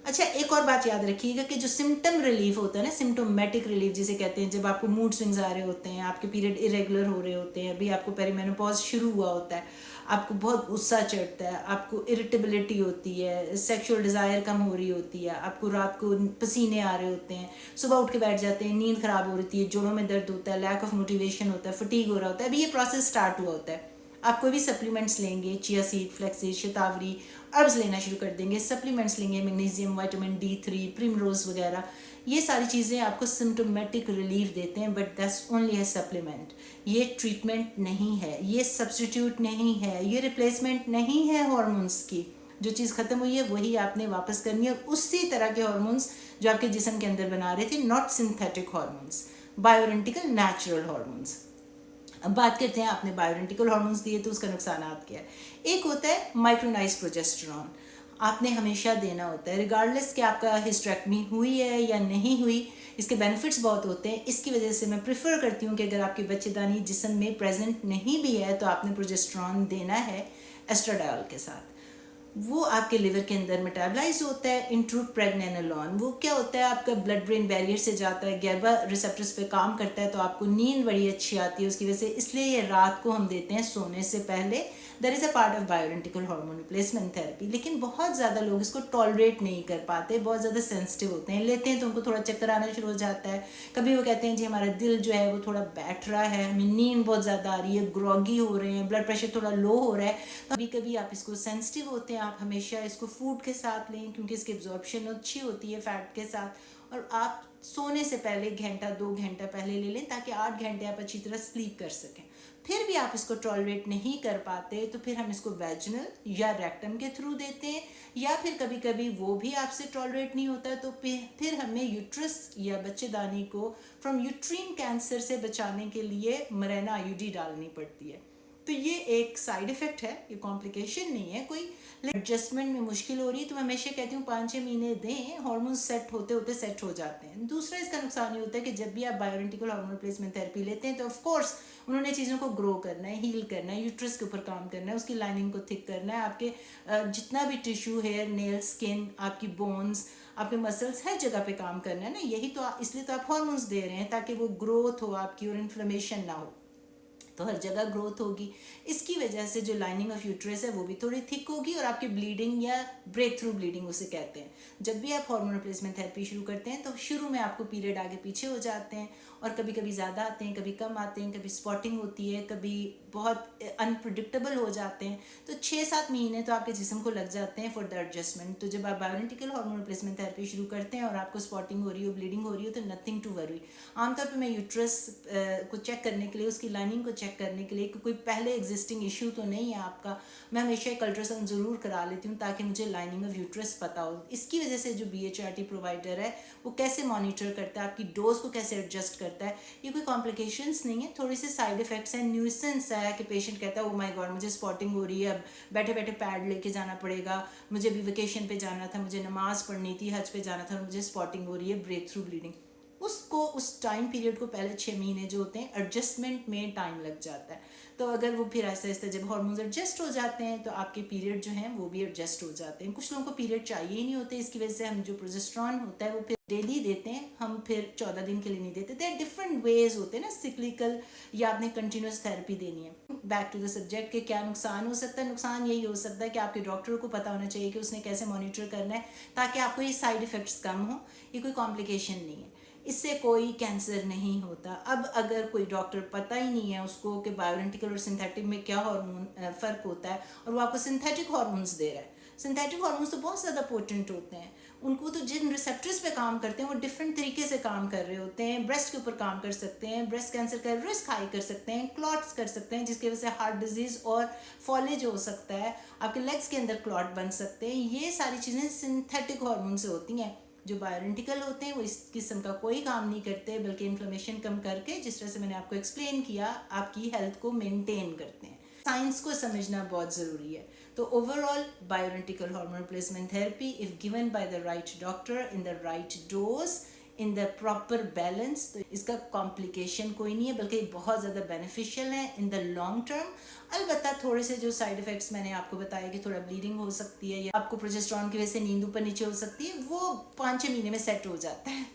अच्छा, एक और बात याद रखिएगा कि जो सिम्टम रिलीफ होता है ना, सिम्टोमेटिक रिलीफ जिसे कहते हैं, जब आपको मूड स्विंग्स आ रहे होते हैं, आपके पीरियड इरेगुलर हो रहे होते हैं, अभी आपको पेरीमेनोपॉज शुरू हुआ होता है, आपको बहुत गुस्सा चढ़ता है, आपको इरिटेबिलिटी होती है, सेक्सुअल डिज़ायर कम हो रही होती है, आपको रात को पसीने आ रहे होते हैं, सुबह उठ के बैठ जाते हैं, नींद खराब हो रही है, जोड़ों में दर्द होता है, लैक ऑफ मोटिवेशन होता है, फटीग हो रहा होता है, अभी ये प्रोसेस स्टार्ट हुआ होता है। आप कोई भी सप्लीमेंट्स लेंगे, चिया सीड, फ्लैक्सीड, शतावरी, अर्ब्स लेना शुरू कर देंगे, सप्लीमेंट्स लेंगे, मैग्नीशियम, विटामिन D3, प्रिमरोज वगैरह, ये सारी चीज़ें आपको सिम्टोमेटिक रिलीफ देते हैं, but that's only A supplement. ये ट्रीटमेंट नहीं है, ये सब्सटीट्यूट नहीं है, ये रिप्लेसमेंट नहीं है हॉर्मोन्स की। जो चीज़ ख़त्म हुई है वही आपने वापस करनी है, उसी तरह के हॉर्मोन्स जो आपके जिस्म के अंदर बना रहे थे, not synthetic hormones, bioidentical natural hormones. अब बात करते हैं, आपने बायोरेंटिकल हार्मोन्स दिए तो उसका नुकसान क्या है। एक होता है माइक्रोनाइज प्रोजेस्टेरॉन, आपने हमेशा देना होता है रिगार्डलेस कि आपका हिस्टेरेक्टमी हुई है या नहीं हुई। इसके बेनिफिट्स बहुत होते हैं, इसकी वजह से मैं प्रेफर करती हूँ कि अगर आपकी बच्चेदानी जिस्म में प्रेजेंट नहीं भी है तो आपने प्रोजेस्टेरॉन देना है एस्ट्राडायोल के साथ। वो आपके लिवर के अंदर मेटाबलाइज होता है इंट्रू प्रेगनेनोलोन। वो क्या होता है, आपका ब्लड ब्रेन बैरियर से जाता है, गैबा रिसेप्टर्स पे काम करता है, तो आपको नींद बड़ी अच्छी आती है उसकी वजह से। इसलिए ये रात को हम देते हैं सोने से पहले। There is a part of bioidentical hormone replacement therapy. लेकिन बहुत ज़्यादा लोग इसको टॉलरेट नहीं कर पाते, बहुत ज़्यादा सेंसिटिव होते हैं, लेते हैं तो उनको थोड़ा चक्कर आना शुरू हो जाता है। कभी वो कहते हैं जी हमारा दिल जो है वो थोड़ा बैठ रहा है, हमें नींद बहुत ज़्यादा आ रही है, ग्रॉगी हो रहे हैं, ब्लड प्रेशर थोड़ा लो हो रहा है। तो कभी कभी आप इसको सेंसिटिव होते हैं, आप हमेशा इसको फूड के साथ लें क्योंकि इसकी एब्जॉर्प्शन अच्छी होती है फैट के साथ। और आप सोने से पहले घंटा 2 घंटा पहले ले लें ताकि 8 घंटे आप अच्छी तरह स्लीप कर सकें। फिर भी आप इसको टॉलरेट नहीं कर पाते तो फिर हम इसको वेजिनल या रेक्टम के थ्रू देते हैं, या फिर कभी कभी वो भी आपसे टॉलरेट नहीं होता तो फिर हमें यूट्रस या बच्चेदानी को फ्रॉम यूट्रीन कैंसर से बचाने के लिए मरेना IUD डालनी पड़ती है। तो ये एक साइड इफेक्ट है, ये कॉम्प्लिकेशन नहीं है कोई। एडजस्टमेंट में मुश्किल हो रही है तो मैं हमेशा कहती हूँ 5-6 महीने दें, हार्मोन्स सेट होते होते सेट हो जाते हैं। दूसरा इसका नुकसान ये होता है कि जब भी आप बायोइडेंटिकल हार्मोन रिप्लेसमेंट थेरेपी लेते हैं तो ऑफ कोर्स उन्होंने चीज़ों को ग्रो करना है, हील करना है, यूट्रस के ऊपर काम करना है, उसकी लाइनिंग को थिक करना है, आपके जितना भी टिश्यू, हेयर, नेल, स्किन, आपकी बोन्स, आपके मसल्स, हर जगह पे काम करना है ना। यही तो इसलिए तो आप हार्मोन्स दे रहे हैं ताकि वो ग्रोथ हो आपकी और इन्फ्लेमेशन ना हो, तो हर जगह ग्रोथ होगी। इसकी वजह से जो लाइनिंग ऑफ यूट्रस है वो भी थोड़ी थिक होगी और आपकी ब्लीडिंग या ब्रेक थ्रू ब्लीडिंग उसे कहते हैं। जब भी आप हार्मोन रिप्लेसमेंट थेरेपी शुरू करते हैं तो शुरू में आपको पीरियड आगे पीछे हो जाते हैं और कभी कभी ज़्यादा आते हैं, कभी कम आते हैं, कभी स्पॉटिंग होती है, कभी बहुत अनप्रिडिक्टेबल हो जाते हैं। तो 6-7 महीने तो आपके जिस्म को लग जाते हैं फॉर द एडजस्टमेंट। तो जब आप बायोइडेंटिकल हार्मोन रिप्लेसमेंट थेरेपी शुरू करते हैं और आपको स्पॉटिंग हो रही हो, ब्लीडिंग हो रही हो, तो नथिंग टू वरी। आमतौर पर मैं यूट्रस को चेक करने के लिए, उसकी लाइनिंग को चेक करने के लिए कि कोई पहले एग्जिस्टिंग इशू तो नहीं है आपका, मैं हमेशा एक अल्ट्रासाउंड ज़रूर करा लेती हूँ ताकि मुझे लाइनिंग ऑफ यूट्रस पता हो। इसकी वजह से जो BHRT प्रोवाइडर है वो कैसे मॉनिटर करता है, आपकी डोज को कैसे एडजस्ट करता है, ये कोई कॉम्प्लिकेशंस नहीं है, थोड़ी सी साइड इफेक्ट्स हैं। न्यूसेंस है कि पेशेंट कहता है ओ माय गॉड मुझे स्पॉटिंग हो रही है, अब बैठे बैठे पैड लेके जाना पड़ेगा, मुझे भी वेकेशन पे जाना था, मुझे नमाज पढ़नी थी, हज पे जाना था, मुझे स्पॉटिंग हो रही है, ब्रेक थ्रू ब्लीडिंग। उसको उस टाइम पीरियड को पहले 6 महीने जो होते हैं एडजस्टमेंट में टाइम लग जाता है। तो अगर वो फिर ऐसा ऐसा जब हार्मोन्स एडजस्ट हो जाते हैं तो आपके पीरियड जो हैं वो भी एडजस्ट हो जाते हैं। कुछ लोगों को पीरियड चाहिए ही नहीं होते, इसकी वजह से हम जो प्रोजेस्टेरॉन होता है वो फिर डेली देते हैं, हम फिर 14 दिन के लिए नहीं देते। देयर डिफरेंट वेज होते हैं ना, सिक्लिकल या आपने कंटिन्यूस थेरेपी देनी है। बैक टू द सब्जेक्ट के क्या नुकसान हो सकता है, नुकसान यही हो सकता है कि आपके डॉक्टर को पता होना चाहिए कि उसने कैसे मॉनिटर करना है ताकि आपको ये साइड इफ़ेक्ट्स कम हो। ये कोई कॉम्प्लिकेशन नहीं है, इससे कोई कैंसर नहीं होता। अब अगर कोई डॉक्टर पता ही नहीं है उसको कि बायोइडेंटिकल और सिंथेटिक में क्या हार्मोन फ़र्क होता है और वो आपको सिंथेटिक हार्मोन्स दे रहा है। सिंथेटिक हार्मोन्स तो बहुत ज़्यादा पोटेंट होते हैं, उनको तो जिन रिसेप्टर्स पे काम करते हैं वो डिफरेंट तरीके से काम कर रहे होते हैं। ब्रेस्ट के ऊपर काम कर सकते हैं, ब्रेस्ट कैंसर का रिस्क हाई कर सकते हैं, क्लॉट्स कर सकते हैं जिसकी वजह से हार्ट डिजीज़ और फॉलेज हो सकता है, आपके लेग्स के अंदर क्लॉट बन सकते हैं। ये सारी चीज़ें सिंथेटिक हार्मोन से होती हैं। जो बायोइडेंटिकल होते हैं वो इस किस्म का कोई काम नहीं करते, बल्कि इन्फ्लेमेशन कम करके, जिस तरह से मैंने आपको एक्सप्लेन किया, आपकी हेल्थ को मेंटेन करते हैं। साइंस को समझना बहुत ज़रूरी है। तो overall bioidentical hormone replacement therapy if given by the right doctor in the right dose in the proper balance, तो इसका कॉम्प्लिकेशन कोई नहीं है, बल्कि बहुत ज़्यादा बेनिफिशियल है इन द लॉन्ग टर्म। अलबत्ता थोड़े से जो साइड इफेक्ट्स मैंने आपको बताया कि थोड़ा ब्लीडिंग हो सकती है या आपको प्रोजेस्टेरॉन की वजह से नींद ऊपर नीचे हो सकती है, वो 5-6 महीने में सेट हो जाता है।